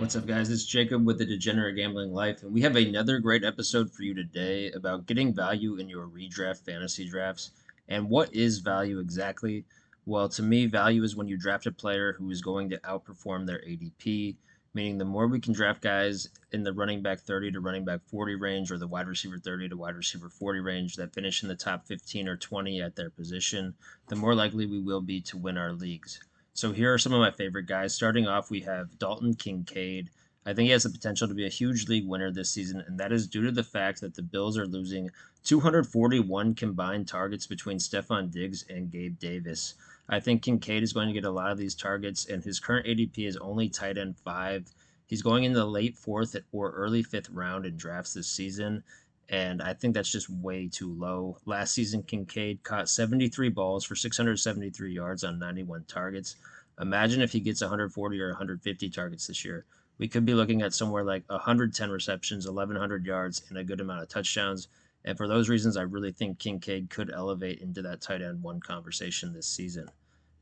What's up, guys? It's Jacob with the Degenerate Gambling Life, and we have another great episode for you today about getting value in your redraft fantasy drafts. And what is value exactly? Well, to me, value is when you draft a player who is going to outperform their ADP, meaning the more we can draft guys in the running back 30 to running back 40 range or the wide receiver 30 to wide receiver 40 range that finish in the top 15 or 20 at their position, the more likely we will be to win our leagues. So here are some of my favorite guys. Starting off, we have Dalton Kincaid. I think he has the potential to be a huge league winner this season, and that is due to the fact that the Bills are losing 241 combined targets between Stephon Diggs and Gabe Davis. I think Kincaid is going to get a lot of these targets, and his current ADP is only tight end 5. He's going in the late fourth or early fifth round in drafts this season, and I think that's just way too low. Last season, Kincaid caught 73 balls for 673 yards on 91 targets. Imagine if he gets 140 or 150 targets this year. We could be looking at somewhere like 110 receptions, 1,100 yards, and a good amount of touchdowns. And for those reasons, I really think Kincaid could elevate into that tight end one conversation this season.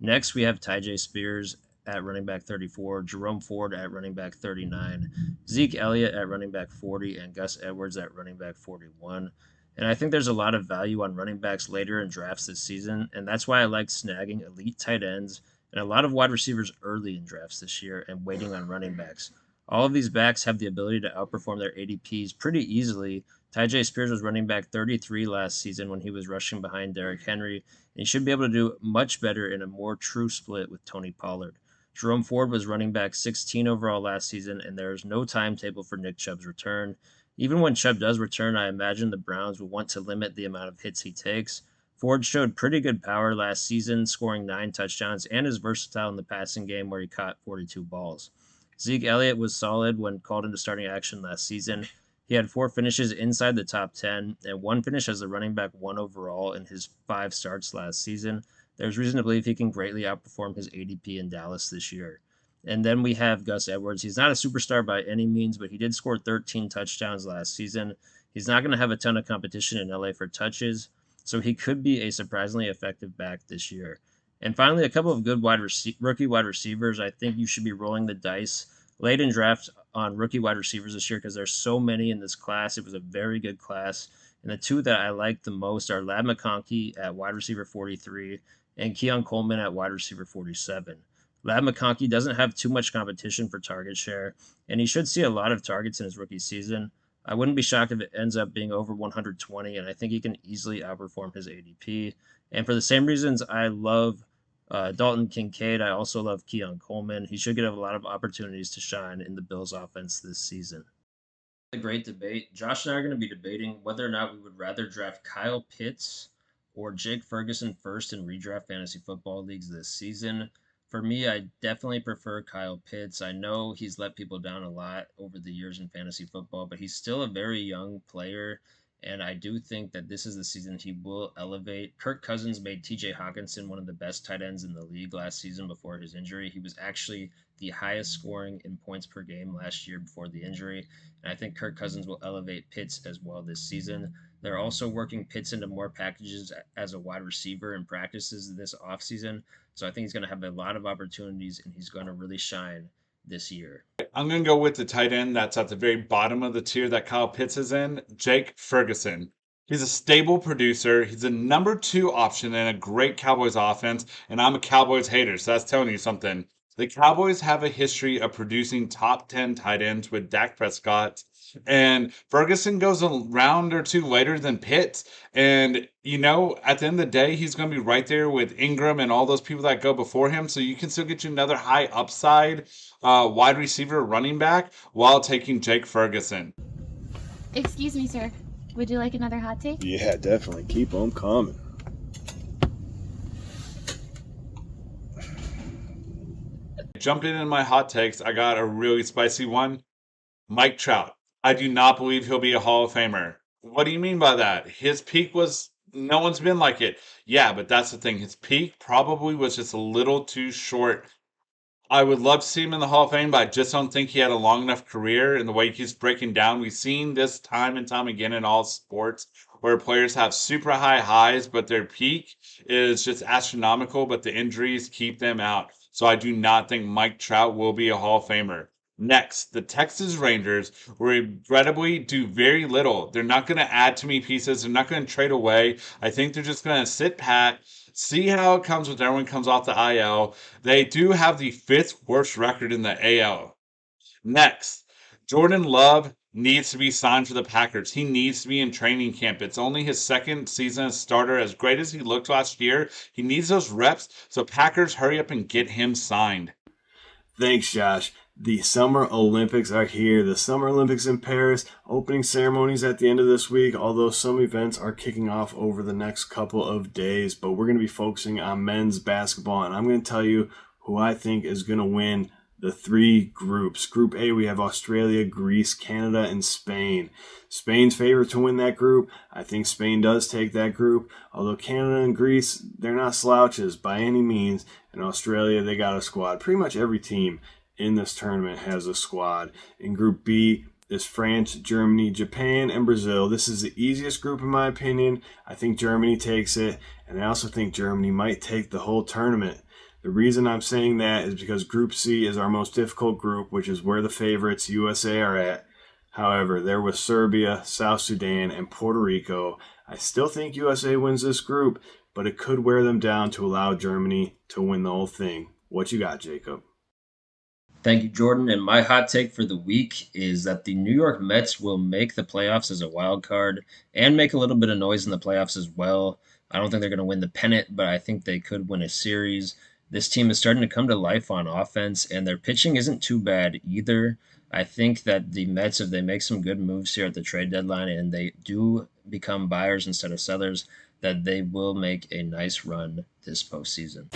Next, we have Tyjae Spears at running back 34, Jerome Ford at running back 39, Zeke Elliott at running back 40, and Gus Edwards at running back 41. And I think there's a lot of value on running backs later in drafts this season, and that's why I like snagging elite tight ends and a lot of wide receivers early in drafts this year and waiting on running backs. All of these backs have the ability to outperform their ADPs pretty easily. Tyjae Spears was running back 33 last season when he was rushing behind Derrick Henry, and he should be able to do much better in a more true split with Tony Pollard. Jerome Ford was running back 16 overall last season, and there is no timetable for Nick Chubb's return. Even when Chubb does return, I imagine the Browns will want to limit the amount of hits he takes. Ford showed pretty good power last season, scoring 9 touchdowns, and is versatile in the passing game where he caught 42 balls. Zeke Elliott was solid when called into starting action last season. He had 4 finishes inside the top 10 and 1 finish as the running back 1 overall in his 5 starts last season. There's reason to believe he can greatly outperform his ADP in Dallas this year. And then we have Gus Edwards. He's not a superstar by any means, but he did score 13 touchdowns last season. He's not going to have a ton of competition in LA for touches, so he could be a surprisingly effective back this year. And finally, a couple of good rookie wide receivers. I think you should be rolling the dice late in draft on rookie wide receivers this year because there's so many in this class. It was a very good class. And the two that I like the most are Lab McConkey at wide receiver 43 and Keon Coleman at wide receiver 47. Lab McConkey doesn't have too much competition for target share, and he should see a lot of targets in his rookie season. I wouldn't be shocked if it ends up being over 120, and I think he can easily outperform his ADP. And for the same reasons I love Dalton Kincaid, I also love Keon Coleman. He should get a lot of opportunities to shine in the Bills' offense this season. A great debate. Josh and I are going to be debating whether or not we would rather draft Kyle Pitts or Jake Ferguson first in redraft fantasy football leagues this season. For me, I definitely prefer Kyle Pitts. I know he's let people down a lot over the years in fantasy football, but he's still a very young player. And I do think that this is the season he will elevate. Kirk Cousins made TJ Hawkinson one of the best tight ends in the league last season before his injury. He was actually the highest scoring in points per game last year before the injury. And I think Kirk Cousins will elevate Pitts as well this season. They're also working Pitts into more packages as a wide receiver in practices this offseason. So I think he's going to have a lot of opportunities and he's going to really shine this year. I'm going to go with the tight end that's at the very bottom of the tier that Kyle Pitts is in, Jake Ferguson. He's a stable producer. He's a number 2 option in a great Cowboys offense, and I'm a Cowboys hater, so that's telling you something. The Cowboys have a history of producing top 10 tight ends with Dak Prescott, and Ferguson goes a round or two later than Pitts. And, at the end of the day, he's going to be right there with Ingram and all those people that go before him. So you can still get you another high upside wide receiver running back while taking Jake Ferguson. Excuse me, sir. Would you like another hot take? Yeah, definitely. Keep them coming. Jumping in my hot takes, I got a really spicy one. Mike Trout. I do not believe he'll be a Hall of Famer. What do you mean by that? His peak was no one's been like it. Yeah, but that's the thing. His peak probably was just a little too short. I would love to see him in the Hall of Fame, but I just don't think he had a long enough career in the way he's breaking down. We've seen this time and time again in all sports where players have super high highs, but their peak is just astronomical, but the injuries keep them out. So I do not think Mike Trout will be a Hall of Famer. Next, the Texas Rangers regrettably do very little. They're not going to add too many pieces. They're not going to trade away. I think they're just going to sit pat, see how it comes when everyone comes off the IL. They do have the fifth worst record in the AL. Next, Jordan Love needs to be signed for the Packers. He needs to be in training camp. It's only his second season as starter. As great as he looked last year, he needs those reps. So Packers, hurry up and get him signed. Thanks, Josh. The Summer Olympics are here. The Summer Olympics in Paris. Opening ceremonies at the end of this week, although some events are kicking off over the next couple of days. But we're going to be focusing on men's basketball, and I'm going to tell you who I think is going to win the three groups. Group A, we have Australia, Greece, Canada, and Spain. Spain's favorite to win that group. I think Spain does take that group. Although Canada and Greece, they're not slouches by any means. In Australia, they got a squad. Pretty much every team in this tournament has a squad. In Group B is France, Germany, Japan, and Brazil. This is the easiest group in my opinion. I think Germany takes it, and I also think Germany might take the whole tournament. The reason I'm saying that is because Group C is our most difficult group, which is where the favorites, USA, are at. However, there was Serbia, South Sudan, and Puerto Rico. I still think USA wins this group, but it could wear them down to allow Germany to win the whole thing. What you got, Jacob? Thank you, Jordan. And my hot take for the week is that the New York Mets will make the playoffs as a wild card and make a little bit of noise in the playoffs as well. I don't think they're going to win the pennant, but I think they could win a series. This team is starting to come to life on offense, and their pitching isn't too bad either. I think that the Mets, if they make some good moves here at the trade deadline and they do become buyers instead of sellers, that they will make a nice run this postseason.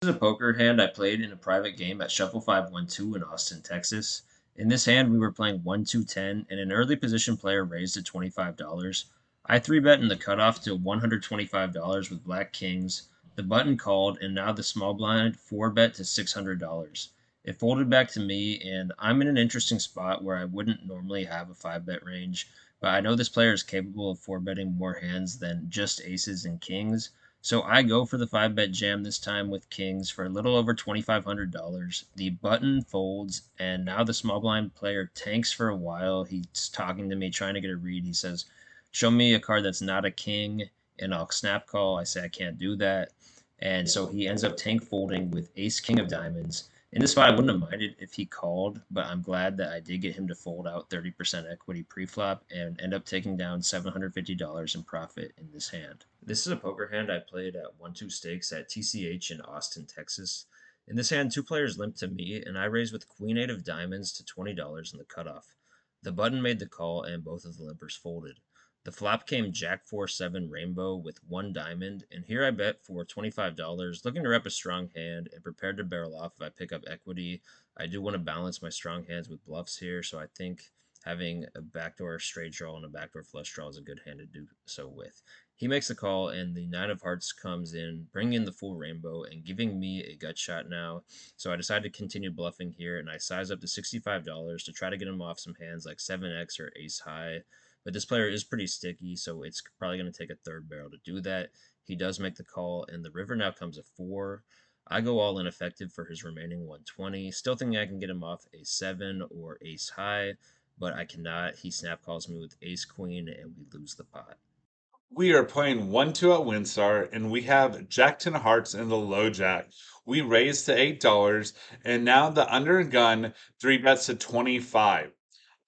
This is a poker hand I played in a private game at Shuffle 512 in Austin, Texas. In this hand, we were playing 1-2-10, and an early position player raised to $25. I 3-bet in the cutoff to $125 with Black Kings. The button called, and now the small blind 4-bet to $600. It folded back to me, and I'm in an interesting spot where I wouldn't normally have a 5-bet range, but I know this player is capable of 4-betting more hands than just aces and kings. So I go for the 5-bet jam this time with kings for a little over $2,500. The button folds, and now the small blind player tanks for a while. He's talking to me, trying to get a read. He says, "Show me a card that's not a king," and I'll snap call. I say I can't do that. And so he ends up tank folding with ace king of diamonds. In this spot, I wouldn't have minded if he called, but I'm glad that I did get him to fold out 30% equity preflop and end up taking down $750 in profit in this hand. This is a poker hand I played at 1-2 stakes at TCH in Austin, Texas. In this hand, two players limped to me, and I raised with Queen 8 of diamonds to $20 in the cutoff. The button made the call, and both of the limpers folded. The flop came Jack 4-7 rainbow with one diamond, and here I bet for $25, looking to rep a strong hand and prepared to barrel off if I pick up equity. I do want to balance my strong hands with bluffs here, so I think having a backdoor straight draw and a backdoor flush draw is a good hand to do so with. He makes the call, and the 9 of hearts comes in, bringing in the full rainbow and giving me a gut shot now. So I decide to continue bluffing here, and I size up to $65 to try to get him off some hands like 7x or ace high. But this player is pretty sticky, so it's probably going to take a third barrel to do that. He does make the call, and the river now comes a 4. I go all ineffective for his remaining 120. Still thinking I can get him off a 7 or ace high, but I cannot. He snap calls me with ace queen, and we lose the pot. We are playing 1-2 at Windstar, and we have Jack 10 of hearts and the low jack. We raised to $8, and now the under gun 3-bets to 25.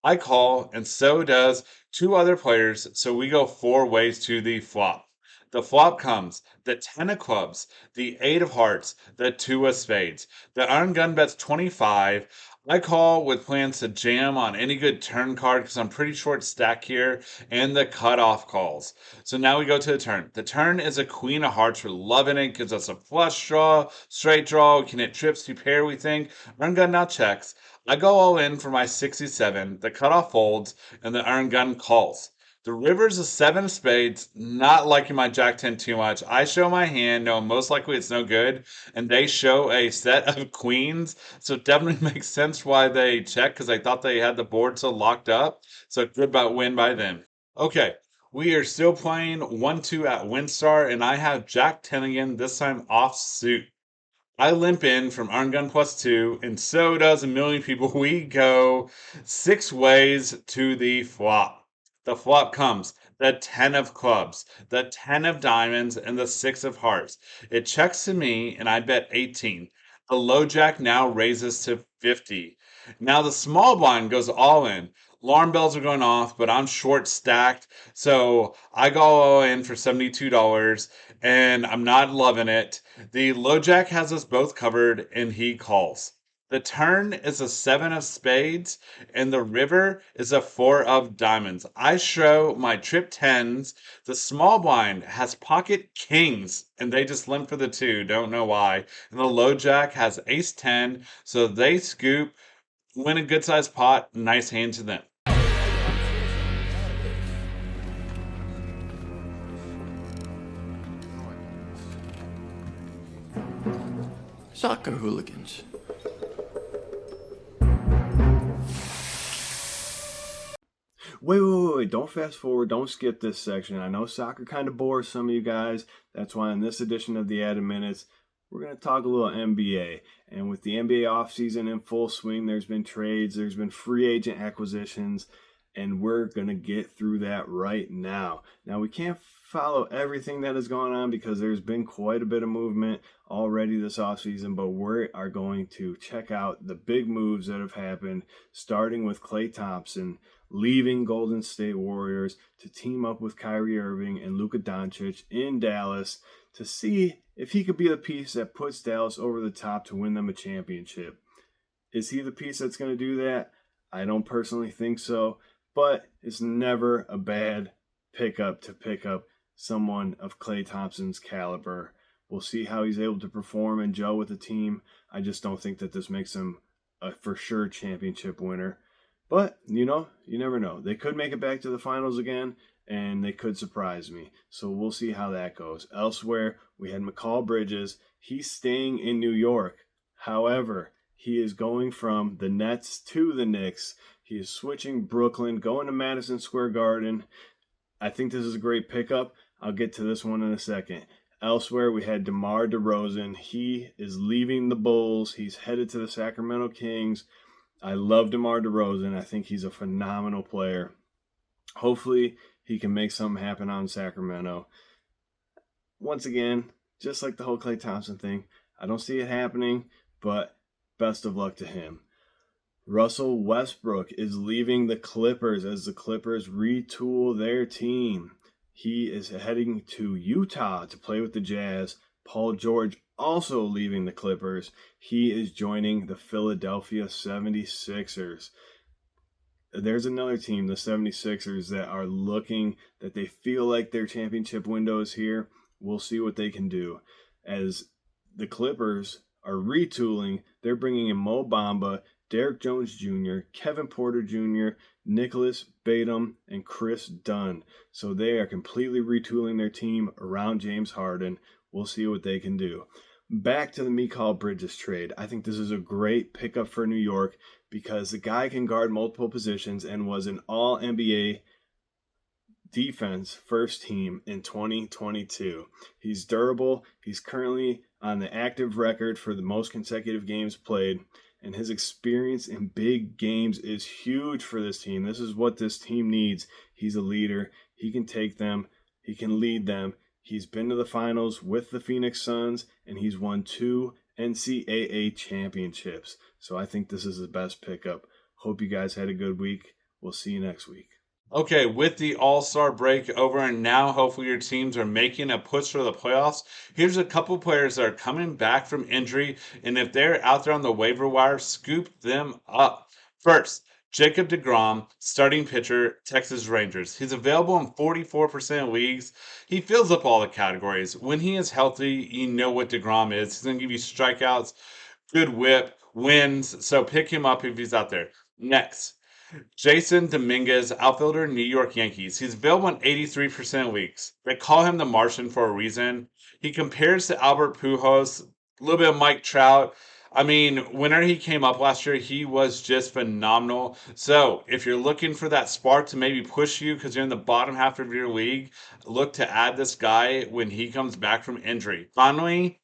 I call, and so does two other players, so we go four ways to the flop. The flop comes the 10 of clubs, the 8 of hearts, the 2 of spades. The iron gun bets 25. I call with plans to jam on any good turn card because I'm pretty short stack here, and the cutoff calls. So now we go to the turn. The turn is a queen of hearts. We're loving it. Gives us a flush draw, straight draw. We can hit trips to pair, we think. Iron gun now checks. I go all in for my 67. The cutoff folds, and the iron gun calls. The river's a 7 of spades, not liking my Jack 10 too much. I show my hand, knowing most likely it's no good, and they show a set of queens. So it definitely makes sense why they check, because I thought they had the board so locked up. So good about win by them. Okay, we are still playing 1-2 at Windstar, and I have Jack 10 again, this time off suit. I limp in from Arngun +2, and so does a million people. We go 6 ways to the flop. The flop comes the 10 of clubs, the 10 of diamonds, and the 6 of hearts. It checks to me, and I bet 18. The low jack now raises to 50. Now the small blind goes all in. Alarm bells are going off, but I'm short stacked, so I go all in for $72, and I'm not loving it. The low jack has us both covered, and he calls. The turn is a 7 of spades, and the river is a 4 of diamonds. I show my trip 10s. The small blind has pocket kings, and they just limp for the 2. Don't know why. And the low jack has ace 10, so they scoop, win a good sized pot. Nice hand to them. Soccer hooligans. Wait. Don't fast forward. Don't skip this section. I know soccer kind of bores some of you guys. That's why in this edition of the Added Minutes, we're going to talk a little NBA. And with the NBA offseason in full swing, there's been trades, there's been free agent acquisitions, and we're going to get through that right now. Now, we can't follow everything that has gone on because there's been quite a bit of movement already this offseason, but we are going to check out the big moves that have happened, starting with Klay Thompson leaving Golden State Warriors to team up with Kyrie Irving and Luka Doncic in Dallas to see if he could be the piece that puts Dallas over the top to win them a championship. Is he the piece that's going to do that? I don't personally think so, but it's never a bad pickup to pick up someone of Klay Thompson's caliber. We'll see how he's able to perform and gel with the team. I just don't think that this makes him a for sure championship winner. But, you never know. They could make it back to the finals again, and they could surprise me. So we'll see how that goes. Elsewhere, we had Mikal Bridges. He's staying in New York. However, he is going from the Nets to the Knicks. He is switching Brooklyn, going to Madison Square Garden. I think this is a great pickup. I'll get to this one in a second. Elsewhere, we had DeMar DeRozan. He is leaving the Bulls. He's headed to the Sacramento Kings. I love DeMar DeRozan. I think he's a phenomenal player. Hopefully, he can make something happen on Sacramento. Once again, just like the whole Klay Thompson thing, I don't see it happening, but best of luck to him. Russell Westbrook is leaving the Clippers as the Clippers retool their team. He is heading to Utah to play with the Jazz. Paul George also leaving the Clippers. He is joining the Philadelphia 76ers. There's another team, the 76ers, that are looking, that they feel like their championship window is here. We'll see what they can do. As the Clippers are retooling, they're bringing in Mo Bamba, Derek Jones Jr., Kevin Porter Jr., Nicholas Batum, and Chris Dunn. So they are completely retooling their team around James Harden. We'll see what they can do. Back to the Mikal Bridges trade. I think this is a great pickup for New York because the guy can guard multiple positions and was an all-NBA defense first team in 2022. He's durable. He's currently on the active record for the most consecutive games played, and his experience in big games is huge for this team. This is what this team needs. He's a leader. He can take them. He can lead them. He's been to the finals with the Phoenix Suns, and he's won 2 NCAA championships. So I think this is the best pickup. Hope you guys had a good week. We'll see you next week. Okay, with the All-Star break over and now hopefully your teams are making a push for the playoffs, here's a couple players that are coming back from injury, and if they're out there on the waiver wire, scoop them up. First, Jacob deGrom, starting pitcher, Texas Rangers. He's available in 44% of leagues. He fills up all the categories. When he is healthy, you know what deGrom is. He's going to give you strikeouts, good whip, wins, so pick him up if he's out there. Next, Jason Dominguez, outfielder, New York Yankees. He's available in 83% of leagues. They call him the Martian for a reason. He compares to Albert Pujols, a little bit of Mike Trout. I mean, whenever he came up last year, he was just phenomenal. So, if you're looking for that spark to maybe push you because you're in the bottom half of your league, look to add this guy when he comes back from injury. Finally,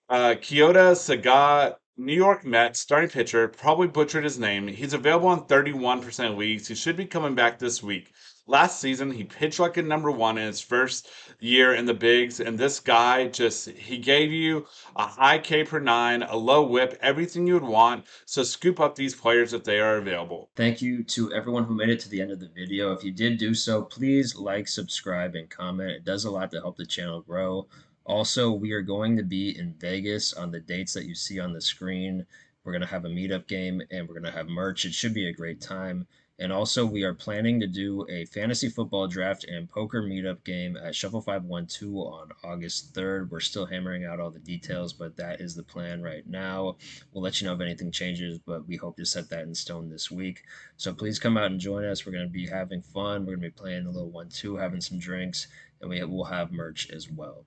Kyoto Saga, New York Mets starting pitcher, probably butchered his name. He's available in 31% of leagues. He should be coming back this week. Last season, he pitched like a number one in his first year in the bigs, and this guy he gave you a high K per nine, a low whip, everything you would want. So scoop up these players if they are available. Thank you to everyone who made it to the end of the video. If you did do so, please like, subscribe, and comment. It does a lot to help the channel grow. Also, we are going to be in Vegas on the dates that you see on the screen. We're going to have a meetup game and we're going to have merch. It should be a great time. And also, we are planning to do a fantasy football draft and poker meetup game at Shuffle 512 on August 3rd. We're still hammering out all the details, but that is the plan right now. We'll let you know if anything changes, but we hope to set that in stone this week. So please come out and join us. We're going to be having fun. We're going to be playing a little 1-2, having some drinks, and we will have merch as well.